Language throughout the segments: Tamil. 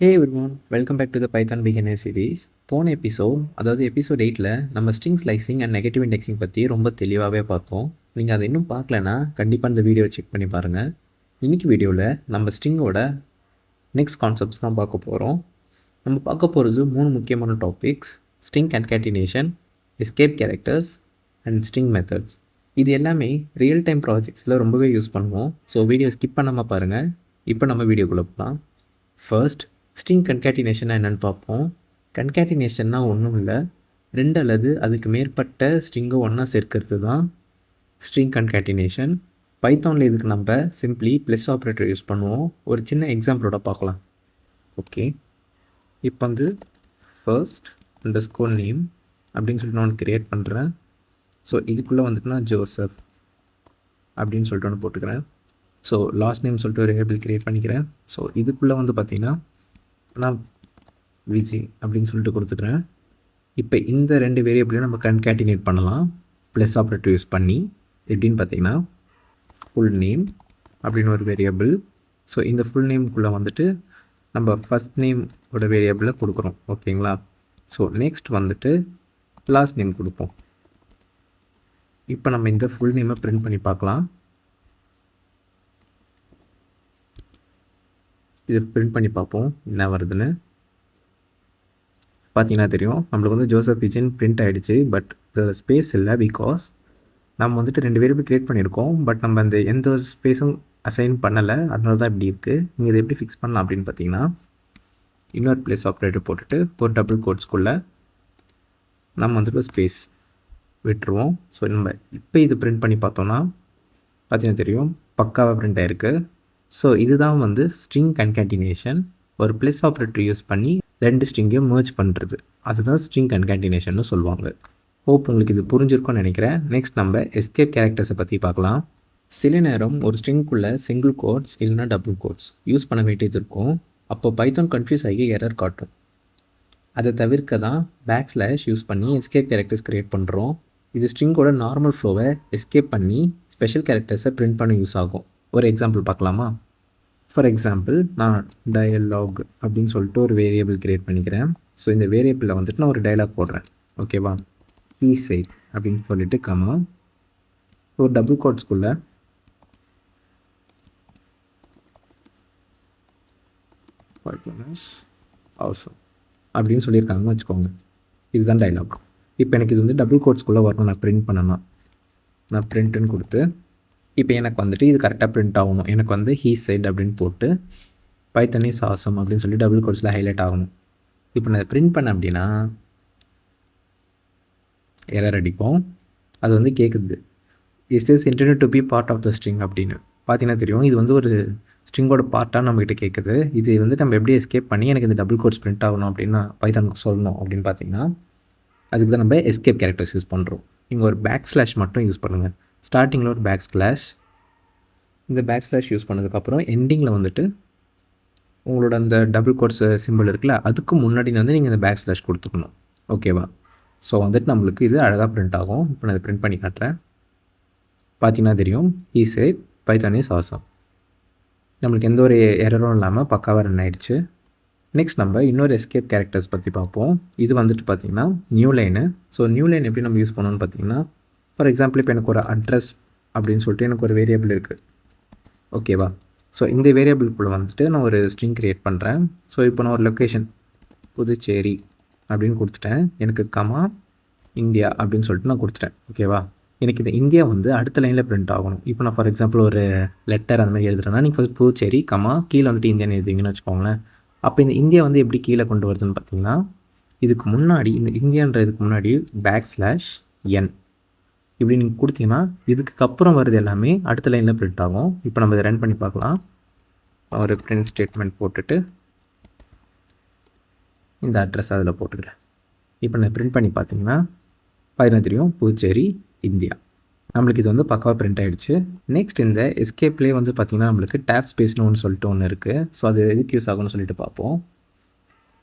Hey everyone, welcome back to the Python beginner series. போன எபிசோட் 8ல் நம்ம string slicing and negative indexing பற்றி ரொம்ப தெளிவாகவே பார்த்தோம். நீங்கள் அதை இன்னும் பார்க்கலன்னா கண்டிப்பாக இந்த வீடியோவை செக் பண்ணி பாருங்கள். இன்றைக்கி வீடியோவில் நம்ம ஸ்ட்ரிங்கோட நெக்ஸ்ட் கான்செப்ட்ஸ் தான் பார்க்க போகிறோம். நம்ம பார்க்க போகிறது 3 முக்கியமான topics: string concatenation, escape characters and string methods. இது எல்லாமே ரியல் டைம் ப்ராஜெக்ட்ஸில் ரொம்பவே யூஸ் பண்ணுவோம். ஸோ வீடியோ ஸ்கிப் பண்ணாமல் பாருங்கள். இப்போ நம்ம வீடியோக்குள்ளே போகலாம். ஃபர்ஸ்ட், ஸ்ட்ரிங் கன்கேட்டினேஷன்னா என்னென்னு பார்ப்போம். கன்கேட்டினேஷன்னா ஒன்றும் இல்லை, 2 அல்லது அதுக்கு மேற்பட்ட ஸ்ட்ரிங்கை ஒன்றா சேர்க்கறது தான் ஸ்ட்ரிங் கன்கேட்டினேஷன். பைத்தானில் இதுக்கு நம்ம சிம்பிளி ப்ளஸ் ஆப்ரேட்டர் யூஸ் பண்ணுவோம். ஒரு சின்ன எக்ஸாம்பிளோட பார்க்கலாம். ஓகே, இப்போ வந்து ஃபர்ஸ்ட் அண்டர்ஸ்கோர் நேம் அப்படின்னு சொல்லிட்டு நான் ஒன்று க்ரியேட் பண்ணுறேன். ஸோ இதுக்குள்ளே வந்துட்டு நான் ஜோசப் அப்படின்னு சொல்லிட்டு ஒன்று போட்டுக்கிறேன். ஸோ லாஸ்ட் நேம் சொல்லிட்டு ஒரு வேரியபிள் க்ரியேட் பண்ணிக்கிறேன். ஸோ இதுக்குள்ளே வந்து பார்த்திங்கன்னா நான் விஜய் அப்படின்னு சொல்லிட்டு கொடுத்துக்கிறேன். இப்போ இந்த 2 வேரியபிளையும் நம்ம கன்கேட்டினேட் பண்ணலாம் ப்ளஸ் ஆப்ரேட்டர் யூஸ் பண்ணி. எப்படின்னு பார்த்தீங்கன்னா ஃபுல் நேம் அப்படின்னு ஒரு வேரியபிள். ஸோ இந்த ஃபுல் நேமுக்குள்ளே வந்துட்டு நம்ம ஃபஸ்ட் நேமோட வேரியபிளை கொடுக்குறோம். ஓகேங்களா? ஸோ நெக்ஸ்ட் வந்துட்டு லாஸ்ட் நேம் கொடுப்போம். இப்போ நம்ம இந்த ஃபுல் நேமை பிரிண்ட் பண்ணி பார்க்கலாம். இது பிரிண்ட் பண்ணி பார்ப்போம் என்ன வருதுன்னு. பார்த்தீங்கன்னா தெரியும், நம்மளுக்கு வந்து ஜோசப் விஜயன் பிரிண்ட் ஆகிடுச்சு. பட் ஸ்பேஸ் இல்லை, பிகாஸ் நம்ம வந்துட்டு 2 வேரியபிள் க்ரியேட் பண்ணியிருக்கோம். பட் நம்ம அந்த எந்த ஒரு ஸ்பேஸும் அசைன் பண்ணலை. அதனால தான் இப்படி இருக்குது. நீங்கள் இதை எப்படி ஃபிக்ஸ் பண்ணலாம் அப்படின்னு பார்த்தீங்கன்னா, இன்னொரு ப்ளஸ் ஆப்ரேட்டர் போட்டுட்டு ஒரு டபுள் கோட்ஸ்குள்ளே நம்ம வந்துட்டு ஸ்பேஸ் விட்டுருவோம். ஸோ நம்ம இப்போ இது பிரிண்ட் பண்ணி பார்த்தோன்னா பார்த்தீங்கன்னா தெரியும், பக்காவாக பிரிண்ட் ஆகிருக்கு. ஸோ இதுதான் வந்து ஸ்ட்ரிங் கன்கேட்டினேஷன். ஒரு ப்ளஸ் ஆப்ரேட்டர் யூஸ் பண்ணி 2 ஸ்ட்ரிங்கையும் மர்ஜ் பண்ணுறது, அதுதான் ஸ்ட்ரிங் கன்கேட்டினேஷன்னு சொல்லுவாங்க. ஹோப் உங்களுக்கு இது புரிஞ்சிருக்கும்னு நினைக்கிறேன். நெக்ஸ்ட் நம்ம எஸ்கேப் கேரக்டர்ஸை பற்றி பார்க்கலாம். சில நேரம் ஒரு ஸ்ட்ரிங்குள்ளே சிங்கிள் கோட்ஸ் இல்லைனா டபுள் கோட்ஸ் யூஸ் பண்ண வேண்டியது இருக்கும். அப்போ பைத்தான் கன்ஃபியூஸ் ஆகி எரர் காட்டும். அதை தவிர்க்க தான் பேக்ஸ்லாஷ் யூஸ் பண்ணி எஸ்கேப் கேரக்டர்ஸ் க்ரியேட் பண்ணுறோம். இது ஸ்ட்ரிங்கோட நார்மல் ஃப்ளோவை எஸ்கேப் பண்ணி ஸ்பெஷல் கேரக்டர்ஸை பிரிண்ட் பண்ண யூஸ் ஆகும். ஒரு எக்ஸாம்பிள் பார்க்கலாமா? ஃபார் எக்ஸாம்பிள், நான் டயலாக் அப்படின்னு சொல்லிட்டு ஒரு வேரியபிள் க்ரியேட் பண்ணிக்கிறேன். ஸோ இந்த வேரியபிளில் வந்துட்டு நான் ஒரு டயலாக் போடுறேன். ஓகேவா? ஹீ செட் அப்படின்னு சொல்லிட்டு கமா ஒரு டபுள் கோட்ஸ்குள்ளே அவசரம் அப்படின்னு சொல்லியிருக்காங்கன்னு வச்சுக்கோங்க. இதுதான் டைலாக். இப்போ எனக்கு இது வந்து டபுள் கோட்ஸ்குள்ளே வரணும். நான் பிரிண்ட் பண்ணணும். நான் பிரிண்ட்டுன்னு கொடுத்து இப்போ எனக்கு வந்துட்டு இது கரெக்டாக பிரிண்ட் ஆகணும். எனக்கு வந்து ஹீ செட் அப்படின்னு போட்டு பைத்தான் இஸ் ஆசம் அப்படின்னு சொல்லி டபுள் கோட்ஸில் ஹைலைட் ஆகணும். இப்போ நான் பிரிண்ட் பண்ணேன் அப்படின்னா எரர் அடிக்கும். அது வந்து கேட்குது, is this intended to be part of the string அப்படின்னு. பார்த்தீங்கன்னா தெரியும், இது வந்து ஒரு ஸ்ட்ரிங்கோட பார்ட்டாக நம்மகிட்ட கேட்குது. இது வந்து நம்ம எப்படி எஸ்கேப் பண்ணி எனக்கு இந்த டபுள் கோட்ஸ் பிரிண்ட் ஆகணும் அப்படின்னு பைத்தானுக்கு சொல்லணும் அப்படின்னு பார்த்தீங்கன்னா, அதுக்கு தான் நம்ம எஸ்கேப் கேரக்டர்ஸ் யூஸ் பண்ணுறோம். நீங்கள் ஒரு பேக்ஸ்லாஷ் மட்டும் யூஸ் பண்ணுங்கள். ஸ்டார்டிங்கில் ஒரு பேக்ஸ்லாஷ், இந்த பேக்ஸ்லாஷ் யூஸ் பண்ணதுக்கப்புறம் எண்டிங்கில் வந்துட்டு உங்களோட அந்த டபுள் கோட்ஸ் சிம்பிள் இருக்குல்ல, அதுக்கு முன்னாடி வந்து நீங்கள் இந்த பேக்ஸ்லாஷ் கொடுத்துக்கணும். ஓகேவா? ஸோ வந்துட்டு நம்மளுக்கு இது அழகாக பிரிண்ட் ஆகும். இப்போ நான் இதை பிரிண்ட் பண்ணி காட்டுறேன். பார்த்தீங்கன்னா தெரியும், he set Python is awesome. நம்மளுக்கு எந்த ஒரு எரரும் இல்லாமல் பக்காவாக ரன் ஆகிடுச்சு. நெக்ஸ்ட் நம்ம இன்னொரு எஸ்கேப் கேரக்டர்ஸ் பற்றி பார்ப்போம். இது வந்துட்டு பார்த்திங்கன்னா new line. So new line எப்படி நம்ம யூஸ் பண்ணணும்னு பார்த்தீங்கன்னா, ஃபார் எக்ஸாம்பிள் இப்போ எனக்கு ஒரு அட்ரஸ் அப்படின்னு சொல்லிட்டு எனக்கு ஒரு வேரியபிள் இருக்குது. ஓகேவா? ஸோ இந்த வேரியபிள்குள்ளே வந்துட்டு நான் ஒரு ஸ்ட்ரிங் க்ரியேட் பண்ணுறேன். ஸோ இப்போ நான் ஒரு லொக்கேஷன் புதுச்சேரி அப்படின்னு கொடுத்துட்டேன். எனக்கு கமா இந்தியா அப்படின்னு சொல்லிட்டு நான் கொடுத்துட்டேன். ஓகேவா? எனக்கு இந்த இந்தியா வந்து அடுத்த லைனில் பிரிண்ட் ஆகணும். இப்போ நான் ஃபார் எக்ஸாம்பிள் ஒரு லெட்டர் அந்த மாதிரி எழுதுறேன்னா, நீங்கள் ஃபஸ்ட் புதுச்சேரி கமா கீழே வந்துட்டு இந்தியான்னு எழுதுவீங்கன்னு வச்சுக்கோங்களேன். அப்போ இந்த இந்தியா வந்து எப்படி கீழே கொண்டு வருதுன்னு பார்த்தீங்கன்னா, இதுக்கு முன்னாடி இந்த இந்தியான்றதுக்கு முன்னாடி பேக்ஸ்லாஷ் என் இப்படி நீங்கள் கொடுத்தீங்கன்னா இதுக்கு அப்புறம் வருது எல்லாமே அடுத்த லைனில் பிரிண்ட் ஆகும். இப்போ நம்ம இதை ரன் பண்ணி பார்க்கலாம். ஒரு பிரிண்ட் ஸ்டேட்மெண்ட் போட்டுட்டு இந்த அட்ரஸ் அதில் போட்டுக்கிறேன். இப்போ நான் பிரிண்ட் பண்ணி பார்த்தீங்கன்னா பார்த்தீங்கன்னா தெரியும், புதுச்சேரி இந்தியா. நம்மளுக்கு இது வந்து பக்காவாக பிரிண்ட் ஆகிடுச்சு. நெக்ஸ்ட் இந்த எஸ்கேப்லேயே வந்து பார்த்திங்கன்னா நம்மளுக்கு டேப் ஸ்பேஸ்னு ஒன்று இருக்குது. ஸோ அது எதுக்கு யூஸ் ஆகும்னு சொல்லிட்டு பார்ப்போம்.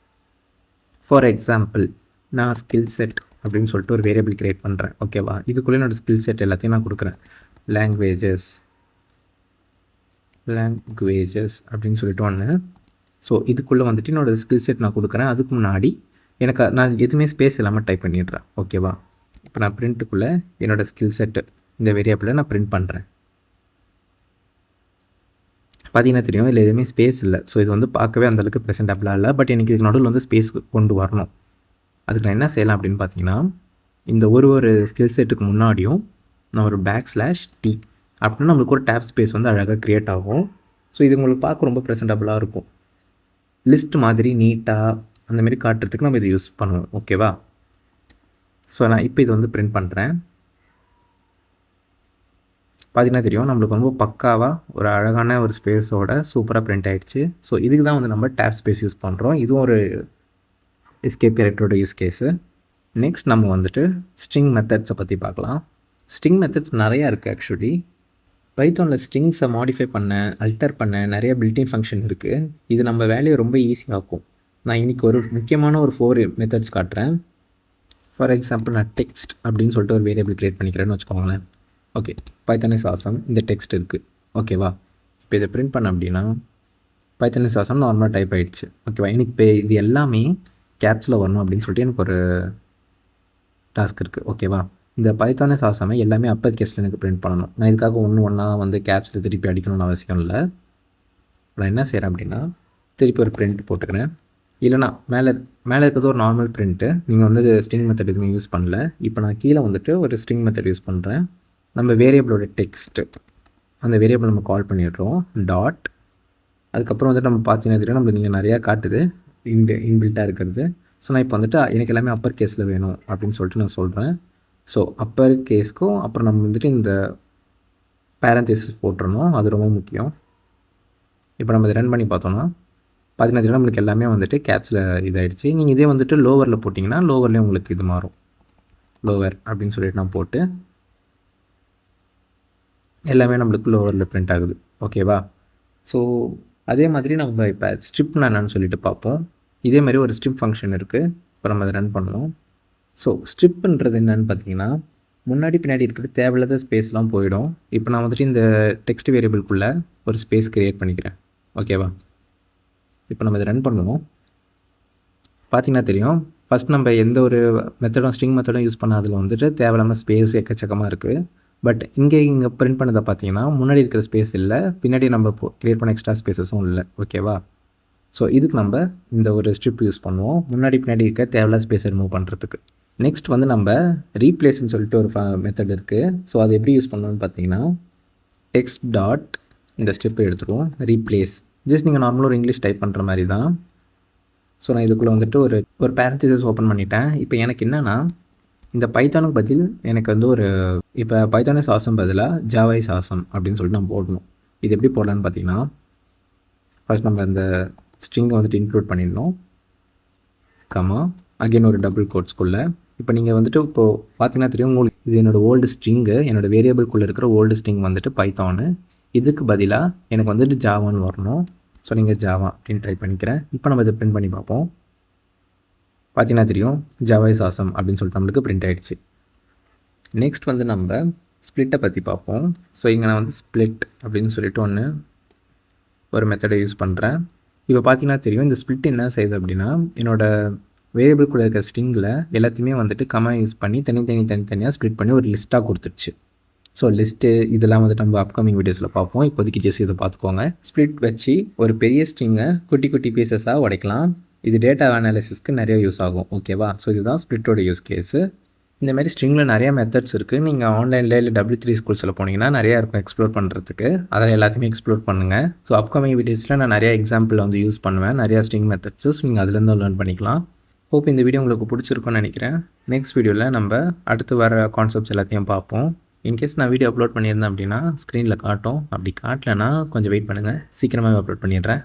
ஃபார் எக்ஸாம்பிள், நான் ஸ்கில் செட் அப்படின்னு சொல்லிட்டு ஒரு வேரியபிள் க்ரியேட் பண்ணுறேன். ஓகேவா? இதுக்குள்ளே என்னோடய ஸ்கில் செட் எல்லாத்தையும் நான் கொடுக்குறேன். லாங்குவேஜஸ் அப்படின்னு சொல்லிட்டு ஒன்று. ஸோ இதுக்குள்ளே வந்துட்டு என்னோடய ஸ்கில் செட் நான் கொடுக்குறேன். அதுக்கு முன்னாடி நான் எதுவுமே ஸ்பேஸ் இல்லாமல் டைப் பண்ணிடுறேன். ஓகேவா? இப்போ நான் பிரிண்ட்டுக்குள்ளே என்னோடய ஸ்கில் செட்டு இந்த வேரியபிளை நான் பிரிண்ட் பண்ணுறேன். பார்த்தீங்கன்னா தெரியும், இதில் எதுவுமே ஸ்பேஸ் இல்லை. ஸோ இது வந்து பார்க்கவே அந்தளவுக்கு ப்ரெசென்டபிளாக இல்லை. பட் எனக்கு இதுக்கு நடுவில் வந்து ஸ்பேஸ் கொண்டு வரணும். அதுக்கு நான் என்ன செய்யலாம் அப்படின்னு பார்த்தீங்கன்னா, இந்த ஒரு ஸ்கில் செட்டுக்கு முன்னாடியும் நான் ஒரு /T அப்படின்னா நம்மளுக்கு ஒரு டேப் ஸ்பேஸ் வந்து அழகாக க்ரியேட் ஆகும். ஸோ இது உங்களுக்கு பார்க்க ரொம்ப ப்ரெசென்டபிளாக இருக்கும். லிஸ்ட் மாதிரி நீட்டாக அந்தமாரி காட்டுறதுக்கு நம்ம இதை யூஸ் பண்ணுவோம். ஓகேவா? ஸோ நான் இப்போ இது வந்து பிரிண்ட் பண்ணுறேன். பார்த்தீங்கன்னா தெரியும், நம்மளுக்கு ரொம்ப பக்காவாக ஒரு அழகான ஒரு ஸ்பேஸோட சூப்பராக பிரிண்ட் ஆகிடுச்சு. ஸோ இதுக்கு தான் வந்து நம்ம டேப் ஸ்பேஸ் யூஸ் பண்ணுறோம். இதுவும் ஒரு எஸ்கேப் கேரக்டரோட யூஸ் கேஸு. நெக்ஸ்ட் நம்ம வந்துட்டு ஸ்ட்ரிங் மெத்தட்ஸை பற்றி பார்க்கலாம். ஸ்ட்ரிங் மெத்தட்ஸ் நிறையா இருக்குது ஆக்சுவலி. பைத்தானில் ஸ்ட்ரிங்ஸை மாடிஃபை பண்ண, அல்டர் பண்ண நிறைய பில்டிங் ஃபங்க்ஷன் இருக்குது. இது நம்ம வேலையை ரொம்ப ஈஸியாகும். நான் இன்றைக்கி ஒரு முக்கியமான ஒரு 4 மெத்தட்ஸ் காட்டுறேன். ஃபார் எக்ஸாம்பிள் நான் டெக்ஸ்ட் அப்படின்னு சொல்லிட்டு ஒரு வேரியபிள் க்ரியேட் பண்ணிக்கிறேன்னு வச்சுக்கோங்களேன். ஓகே, பைத்தான் இஸ் ஆசம் இந்த டெக்ஸ்ட் இருக்குது. ஓகேவா? இப்போ இதை பிரிண்ட் பண்ண அப்படின்னா பைத்தான் இஸ் ஆசம் நார்மலாக டைப் ஆகிடுச்சு. ஓகேவா? எனக்கு இப்போ இது எல்லாமே கேப்ஸில் வரணும் அப்படின்னு சொல்லிட்டு எனக்கு ஒரு டாஸ்க் இருக்குது. ஓகேவா? இந்த பைத்தான் இஸ் ஆசமை எல்லாமே அப்பர் கேஸில் எனக்கு பிரிண்ட் பண்ணணும். நான் இதுக்காக ஒன்றா வந்து கேப்ஸில் திருப்பி அடிக்கணும்னு அவசியம் இல்லை. நான் என்ன செய்கிறேன் அப்படின்னா, திருப்பி ஒரு பிரிண்ட் போட்டுக்கிறேன். இல்லைனா மேலே இருக்கிறது ஒரு நார்மல் பிரிண்ட்டு. நீங்கள் வந்து ஸ்ட்ரிங் மெத்தட் எதுவுமே யூஸ் பண்ணல. இப்போ நான் கீழே வந்துட்டு ஒரு ஸ்ட்ரிங் மெத்தட் யூஸ் பண்ணுறேன். நம்ம வேரியபிளோட டெக்ஸ்ட்டு அந்த வேரியபிள் நம்ம கால் பண்ணிடுறோம். டாட் அதுக்கப்புறம் வந்துட்டு நம்ம பார்த்தீங்கன்னா தெரியும், நம்மளுக்கு இங்கே நிறையா காட்டுது இன்பில்ட்டாக இருக்கிறது. ஸோ நான் இப்போ வந்துட்டு எனக்கு எல்லாமே அப்பர் கேஸில் வேணும் அப்படின்னு சொல்லிட்டு நான் சொல்கிறேன். ஸோ அப்பர் கேஸ்க்கும் அப்புறம் நம்ம வந்துட்டு இந்த பேரந்தசிஸ் போட்டுறணும். அது ரொம்ப முக்கியம். இப்போ நம்ம இதை ரன் பண்ணி பார்த்தோன்னா பார்த்தீங்கன்னா நம்மளுக்கு எல்லாமே வந்துட்டு கேப்ஸில் இதாகிடுச்சு. நீங்கள் இதே வந்துட்டு லோவரில் போட்டிங்கன்னா லோவர்லேயும் உங்களுக்கு இது மாறும். லோவர் அப்படின்னு சொல்லிட்டு நான் போட்டு எல்லாமே நம்மளுக்கு லோவரில் பிரிண்ட் ஆகுது. ஓகேவா? ஸோ அதே மாதிரி நம்ம இப்போ ஸ்ட்ரிப்னா என்னன்னு சொல்லிட்டு பார்ப்போம். இதே மாதிரி ஒரு ஸ்ட்ரிப் ஃபங்க்ஷன் இருக்குது. இப்போ நம்ம அதை ரன் பண்ணுவோம். ஸோ ஸ்ட்ரிப்புன்றது என்னென்னு பார்த்தீங்கன்னா, முன்னாடி பின்னாடி இருக்கிற தேவையில்லாத ஸ்பேஸ்லாம் போயிடும். இப்போ நான் வந்துட்டு இந்த டெக்ஸ்ட் வேரியபிள்குள்ளே ஒரு ஸ்பேஸ் க்ரியேட் பண்ணிக்கிறேன். ஓகேவா? இப்போ நம்ம இதை ரன் பண்ணுவோம். பார்த்தீங்கன்னா தெரியும், ஃபஸ்ட் நம்ம எந்த ஒரு மெத்தடும் ஸ்ட்ரிங் மெத்தடும் யூஸ் பண்ணாதில் வந்துட்டு தேவையில்லாமல் ஸ்பேஸ் எக்கச்சக்கமாக இருக்குது. பட் இங்கே பிரிண்ட் பண்ணதை பார்த்தீங்கன்னா முன்னாடி இருக்கிற ஸ்பேஸ் இல்லை, பின்னாடி நம்ம க்ரியேட் பண்ண எக்ஸ்ட்ரா ஸ்பேஸஸும் இல்லை. ஓகேவா? ஸோ இதுக்கு நம்ம இந்த ஒரு ஸ்ட்ரிப் யூஸ் பண்ணுவோம், முன்னாடி பின்னாடி இருக்க தேவையில்லாத ஸ்பேஸை ரிமூவ் பண்ணுறதுக்கு. நெக்ஸ்ட் வந்து நம்ம ரீப்ளேஸ்ன்னு சொல்லிட்டு ஒரு மெத்தட் இருக்குது. ஸோ அது எப்படி யூஸ் பண்ணணும்னு பார்த்தீங்கன்னா, டெக்ஸ்ட் டாட் இந்த ஸ்டெப்பை எடுத்துருவோம், ரீப்ளேஸ். ஜஸ்ட் நீங்கள் நார்மலாக ஒரு இங்கிலீஷ் டைப் பண்ணுற மாதிரி தான். ஸோ நான் இதுக்குள்ளே வந்துட்டு ஒரு பேரந்தசிஸ் ஓப்பன் பண்ணிட்டேன். இப்போ எனக்கு என்னென்னா, இந்த பைத்தானுக்கு பதில் எனக்கு வந்து இப்போ பைத்தான் இஸ் ஆசம் பதிலாக ஜாவா இஸ் ஆசம் அப்படின்னு சொல்லிட்டு நம்ம போடணும். இது எப்படி போடலான்னு பார்த்தீங்கன்னா, ஃபர்ஸ்ட் நம்ம இந்த ஸ்ட்ரிங்கை வந்துட்டு இன்க்ளூட் பண்ணிடணும். கமா அகெயின் ஒரு டபுள் கோட்ஸ்குள்ளே. இப்போ நீங்கள் வந்துட்டு இப்போது பார்த்தீங்கன்னா தெரியும் உங்களுக்கு, இது என்னோடய ஓல்டு ஸ்ட்ரிங்கு, என்னோடய வேரியபிள்குள்ளே இருக்கிற ஓல்டு ஸ்ட்ரிங் வந்துட்டு பைத்தானு. இதுக்கு பதிலாக எனக்கு வந்துட்டு ஜாவான்னு வரணும். ஸோ நீங்கள் ஜாவா அப்படின்னு ட்ரை பண்ணிக்கிறேன். இப்போ நம்ம இதை பிரிண்ட் பண்ணி பார்ப்போம். பார்த்தீங்கன்னா தெரியும், ஜாவா இஸ் ஆசம் அப்படின்னு சொல்லிட்டு நம்மளுக்கு பிரிண்ட் ஆகிடுச்சு. நெக்ஸ்ட் வந்து நம்ம ஸ்ப்ளிட்டை பற்றி பார்ப்போம். ஸோ இங்கே நான் வந்து ஸ்ப்ளிட் அப்படின்னு சொல்லிட்டு ஒரு மெத்தடை யூஸ் பண்ணுறேன். இப்போ பார்த்தீங்கன்னா தெரியும், இந்த ஸ்ப்ளிட் என்ன செய்யுது அப்படின்னா, என்னோடய வேரியபிள்குள்ளே இருக்கிற ஸ்ட்ரிங்கில் எல்லாத்தையுமே வந்துட்டு கமா யூஸ் பண்ணி தனித்தனியாக ஸ்ப்ளிட் பண்ணி ஒரு லிஸ்ட்டாக கொடுத்துருச்சு. ஸோ லிஸ்ட்டு இதெல்லாம் வந்துட்டு நம்ம அப்கமிங் வீடியோஸில் பார்ப்போம். இப்போதைக்கு ஜஸ்ட் இதை பார்த்துக்கோங்க. ஸ்ப்ளிட் வச்சு ஒரு பெரிய ஸ்ட்ரிங்கை குட்டி குட்டி பீசஸாக உடைக்கலாம். இது டேட்டா அனாலிசிஸ்க்கு நிறைய யூஸ் ஆகும். ஓகேவா? ஸோ இதுதான் ஸ்ப்ளிட்டோட யூஸ் கேஸு. இந்த மாதிரி ஸ்ட்ரிங்கில் நிறையா மெத்தட்ஸ் இருக்குது. நீங்கள் ஆன்லைனில் இல்லை W3 ஸ்கூல்ஸில் போனீங்கன்னா நிறையா இருக்கும் எக்ஸ்ப்ளோர் பண்ணுறதுக்கு. அதில் எல்லாத்தையுமே எக்ஸ்ப்ளோர் பண்ணுங்கள். ஸோ அப்கமிங் வீடியோஸில் நான் நிறையா எக்ஸாம்பிள் வந்து யூஸ் பண்ணுவேன், நிறையா ஸ்ட்ரிங் மெத்தட்ஸு. ஸோ நீங்கள் அதுலேருந்து லேர்ன் பண்ணிக்கலாம். ஹோப் இந்த வீடியோ உங்களுக்கு பிடிச்சிருக்குன்னு நினைக்கிறேன். நெக்ஸ்ட் வீடியோவில் நம்ம அடுத்து வர கான்செப்ட்ஸ் எல்லாத்தையும் பார்ப்போம். இன்கேஸ் நான் வீடியோ அப்லோட் பண்ணியிருந்தேன் அப்படின்னா ஸ்க்ரீனில் காட்டும். அப்படி காட்டலைன்னா கொஞ்சம் வெயிட் பண்ணுங்கள், சீக்கிரமாகவே அப்லோட் பண்ணிடுறேன்.